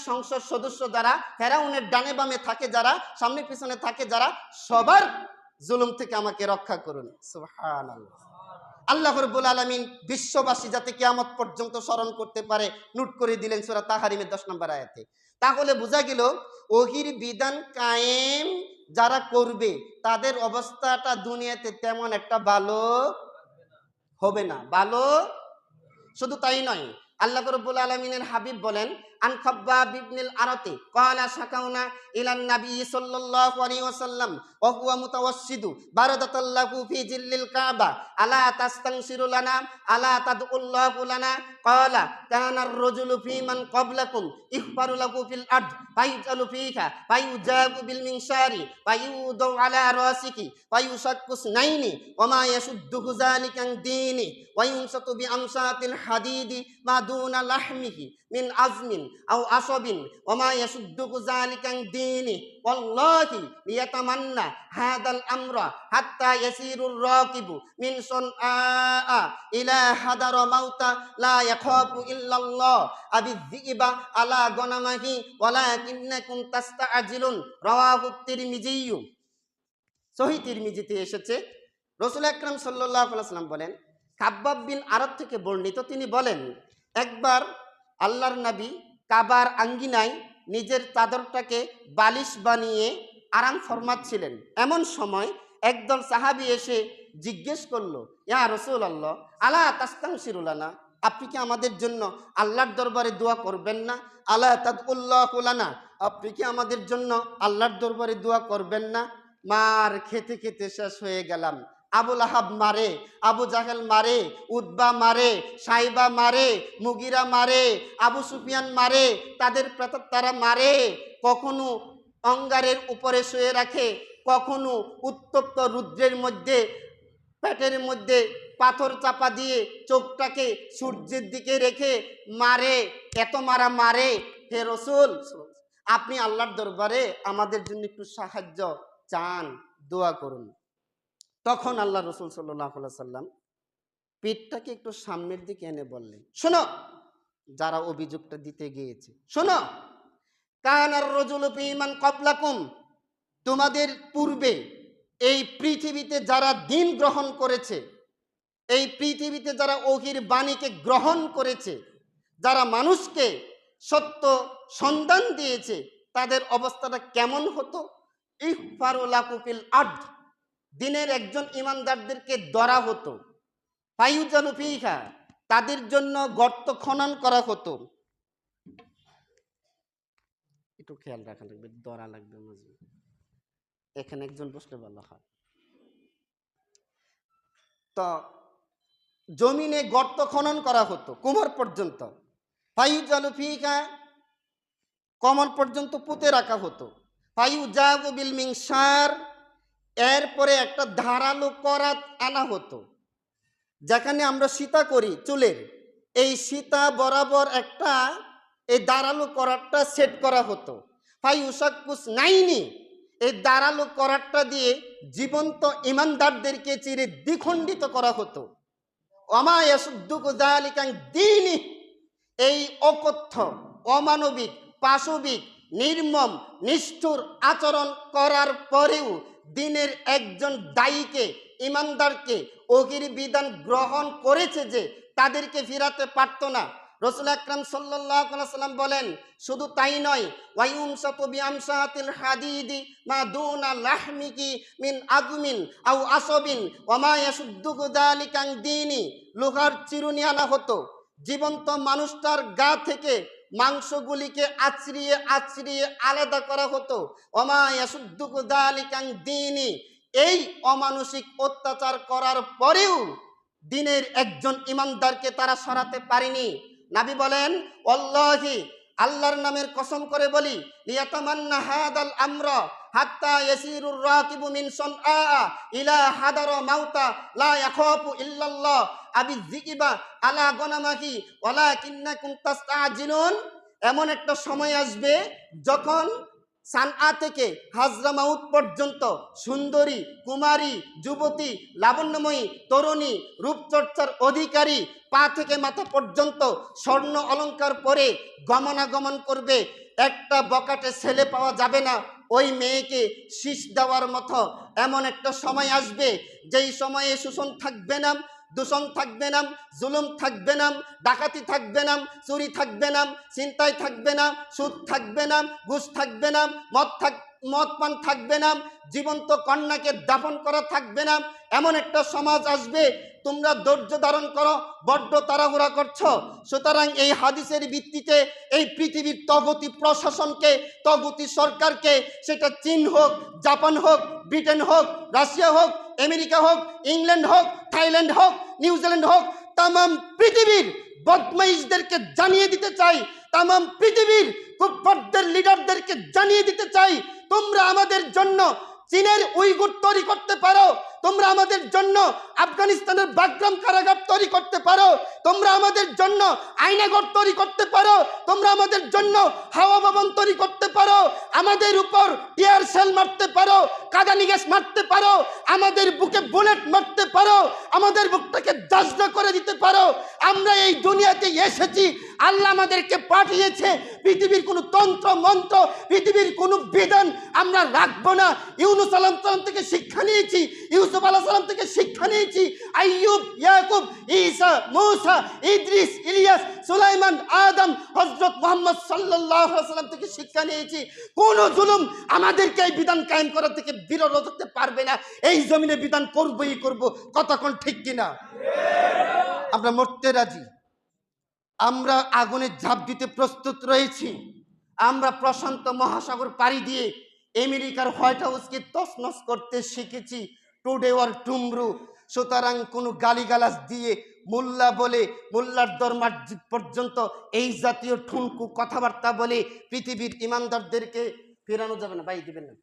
সংসদ সদস্য যারা, ফেরাউনের ডানে বামে থাকে যারা, সামনে পিছনে থাকে যারা, সবার জুলুম থেকে আমাকে রক্ষা করুন। সুবহানাল্লাহ। আল্লাহ রাব্বুল আলামিন বিশ্ববাসী যাতে কিয়ামত পর্যন্ত স্মরণ করতে পারে নোট করে দিলেন সূরা তাহরিমের 10 নম্বর আয়াতে। তাহলে বোঝা গেল ওহির বিধান কায়েম যারা করবে তাদের অবস্থাটা দুনিয়াতে তেমন একটা ভালো হবে না। ভালো শুধু তাই নয়, আল্লাহ রাব্বুল আলামিনের হাবিব বলেন, আন খাব্বাব ইবনুল আরাতি ক্বালা শাকাউনা ইলান নবী সাল্লাল্লাহু আলাইহি ওয়াসাল্লাম ওয়া হুয়া মুতাওয়াসসিদু বারাদাতাল্লাহু ফি জিল্লিল কাবা আলা তাস্তানসিরু লানা আলা তাদউল্লাহু লানা ক্বালা কানা আর-রাজুলু ফি মান ক্বাবলাকুম ইখফারু লাহু ফিল আরদ ফাইজালু ফিহা ফায়ুজাবু বিল মিনশারি ফায়ুদাউ আলা রাসিকি ফায়ুশাক্কুস নাইনি ওয়া মা ইয়াশুদ্দুহু যালিকা আন দীনি ওয়া ইউনসাতু বি আমসাতিল হাদিদি মা দুনা লাহমিহি মিন আজমিন আও আসবিন ওয়া মা ইয়াশুদ্দুহু যালিকা আন দীনি ওয়াল্লাহি লিয়াতামান্না হাদাল আমরা হাত্তা ইয়াসিরুর রাকিবু মিন সুনআ ইলা হাদারা মাউতা লা ইয়াখাফু ইল্লাল্লাহ আবিযিবা আলা গনামাহি ওয়ালাকিন্নাকুম তাস্তাআজিলুন রাওয়াহু তিরমিজি। সহিহ তিরমিজিতে এসেছে, রাসূল আকরাম সাল্লাল্লাহু আলাইহি ওয়াসাল্লাম বলেন, খাব্বাব বিন আরাত থেকে বর্ণিত, তিনি বলেন, একবার আল্লাহর নবী কাবার আঙ্গিনায় নিজের চাদরটাকে বালিশ বানিয়ে আরাম ফরমাচ্ছিলেন। এমন সময় একদল সাহাবী এসে জিজ্ঞেস করলো, ইয়া রাসূলুল্লাহ আলা তাস্তানসিরু লানা, আপনি কি আমাদের জন্য আল্লাহর দরবারে দোয়া করবেন না? আলা তাদউল্লাহু লানা, আপনি কি আমাদের জন্য আল্লাহর দরবারে দোয়া করবেন না? মার খেতে খেতে শেষ হয়ে গেলাম। আবু লাহাব মারে, আবু জাহেল মারে, উতবা মারে, সাইবা মারে, মুগিরা মারে, আবু সুফিয়ান মারে, তাদের তারা মারে। কখনো অঙ্গারের উপরে শুয়ে রাখে, কখনো উত্তপ্ত রুদ্রের মধ্যে পেটের মধ্যে পাথর চাপা দিয়ে চোখটাকে সূর্যের দিকে রেখে মারে। এত মারা মারে। হে রাসূল, আপনি আল্লাহর দরবারে আমাদের জন্য একটু সাহায্য চান, দোয়া করুন। তখন আল্লাহ রাসূল সাল্লাল্লাহু আলাইহি ওয়াসাল্লাম পিঠটাকে একটু সামনের দিকে এনে বললেন, শোনো, যারা অভিযোগটা দিতে গিয়েছে, শোনো, কানার রাজুলু ফি মান ক্বাবলাকুম, তোমাদের পূর্বে এই পৃথিবীতে যারা দিন গ্রহণ করেছে, এই পৃথিবীতে যারা ওহির বাণীকে গ্রহণ করেছে, যারা মানুষকে সত্য সন্ধান দিয়েছে, তাদের অবস্থাটা কেমন হতো? ইখফারু লাহু ফিল আরদ, দিনের একজন ইমানদারদেরকে ধরা হতো, ফায়ুজালু ফিহা, তাদের জন্য গর্ত খনন করা হতো। একটু খেয়াল রাখা লাগবে, ধরা লাগবে মাঝে, এখানে একজন বসলে ভালো হয়। তো জমিনে গর্ত খনন করা হতো কোমর পর্যন্ত, ফায়ুজালু ফিহা, কোমর পর্যন্ত পুঁতে রাখা হতো, ফায়ুজাবু বিল মিনশার, এরপরে একটা ধারালো করাত আনা হতো, যেখানে আমরা সীতা করি চুলের, এই সীতা বরাবর একটা এই ধারালো করাতটা সেট করা হতো। ফায়ুশাক্কুস নাইনি, এই ধারালো করাতটা দিয়ে জীবন্ত ইমানদারদেরকে চিরে দ্বিখণ্ডিত করা হতো। ওমা ইয়াসুদ্দুকু যালিকা আন দীনি, এই অকথ্য, অমানবিক, পাশবিক, নির্মম, নিষ্ঠুর আচরণ করার পরেও দিনের একজন দায়ীকে, ইমানদারকে ওহির বিধান গ্রহণ করেছে যে তাদেরকে ফিরাতে পারত না। রাসূল আকরাম সাল্লাল্লাহু আলাইহি ওয়াসাল্লাম বলেন, শুধু তাই নয়, ওয়ায়ুমসাতু বিআমসাতিল হাদিদি মা দুনা লাহমিকি মিন আজমিন আও আসবিন ওয়া মা ইয়াশুদ্দুহু যালিকা আন দীনি, লোহার চিরুনি আনা হতো, জীবন্ত মানুষটার গা থেকে মাংসগুলিকে আছড়িয়ে আছড়িয়ে আলাদা করা হতো। ওয়া মা ইয়াশুদ্দুহু যালিকা আন দীনি, এই অমানসিক অত্যাচার করার পরেও দিনের একজন ইমানদারকে তারা সরাতে পারেনি। নবী বলেন, ওয়াল্লাহি, আল্লাহর নামের কসম করে বলি, লিয়াতামান্না হাদাল আমরা হাত্তা ইয়াসিরুর রাকিবু মিন সুনআ ইলা হাদারা মাউতা লা ইয়াখাফু ইল্লাল্লাহ আবিযিবা আলা গনামাহি ওয়ালাকিন্নাকুম তাস্তাজিলুন। এমন একটা সময় আসবে যখন সানআ থেকে হাজরামাউত পর্যন্ত সুন্দরী, কুমারী, যুবতী, লাবণ্যময়ী, তরুণী, রূপচর্চার অধিকারী, পা থেকে মাথা পর্যন্ত স্বর্ণ অলংকার পরে গমনাগমন করবে। একটা বকাটে ছেলে পাওয়া যাবে না ওই মেয়েকে শীষ দেওয়ার মতো। এমন একটা সময় আসবে যেই সময়ে শোষণ থাকবে না, দূষণ থাকবে না, জুলুম থাকবে না, ডাকাতি থাকবে না, চুরি থাকবে না, ছিনতাই থাকবে না, সুদ থাকবে না, ঘুষ থাকবে না, মদ পান থাকবে না, জীবন্ত কন্যাকে দাফন করা থাকবে না। এমন একটা সমাজ আসবে। তোমরা ধৈর্য ধারণ করো, বড্ড তাড়াহুড়া করছো। সুতরাং এই হাদিসের ভিত্তিতে এই পৃথিবীর তগতি প্রশাসনকে, তগতি সরকারকে, সেটা চীন হোক, জাপান হোক, ব্রিটেন হোক, রাশিয়া হোক, আমেরিকা হোক, ইংল্যান্ড হোক, থাইল্যান্ড হোক, নিউজিল্যান্ড হোক, তামাম পৃথিবীর বদমাইশদেরকে জানিয়ে দিতে চাই, তামাম পৃথিবীর কুফফারদের লিডারদেরকে জানিয়ে দিতে চাই, তোমরা আমাদের জন্য চীনের উইগুর তৈরি করতে পারো, তোমরা আমাদের জন্য আফগানিস্তানের বাগরাম কারাগার তৈরি করতে পারো, তোমরা আমাদের জন্য আয়নাঘর তৈরি করতে পারো, তোমরা আমাদের জন্য হাওয়া ভবন তৈরি করতে পারো, আমাদের উপর টিয়ার সেল মারতে পারো, কাঁদানি গ্যাস মারতে পারো, আমাদের বুকে বুলেট মারতে পারো, আমাদের বুকটাকে দাজদা করে দিতে পারো। আমরা এই দুনিয়াতে এসেছি, আল্লাহ আমাদেরকে পাঠিয়েছে। পৃথিবীর কোনো তন্ত্র মন্ত্র, পৃথিবীর কোনো বিধান আমরা রাখবো না। ইউনূস আলাইহিস সালাম থেকে শিক্ষা নিয়েছি, ইউসুফ আলাইহিস সালাম থেকে শিক্ষা নিয়েছি, আইয়ুব, ইয়াকুব, ঈসা, মূসা, ইদ্রিস, ইলিয়াস, সুলাইমান, আদম, হযরত মুহাম্মদ সাল্লাল্লাহু আলাইহি ওয়াসাল্লাম থেকে শিক্ষা নিয়েছি। কোন জুলুম আমাদেরকে এই বিধান কায়েম করা থেকে বিরত রাখতে পারবে না। এই জমিনে বিধান করবই করব। কতক্ষণ ঠিক কিনা? আমরা মরতে রাজি, আমরা আগুনে ঝাঁপ দিতে প্রস্তুত রয়েছি। আমরা প্রশান্ত মহাসাগর পাড়ি দিয়ে আমেরিকার হোয়াইট হাউসকে তছনছ করতে শিখেছি, টুডে অর টুমরু। সুতরাং কোনো গালিগালাজ দিয়ে মোল্লা বলে, মোল্লার দরমার পর্যন্ত এই জাতীয় ঠুনকু কথাবার্তা বলে পৃথিবীর ইমানদারদেরকে ফেরানো যাবে না। ভাই দিবেন না।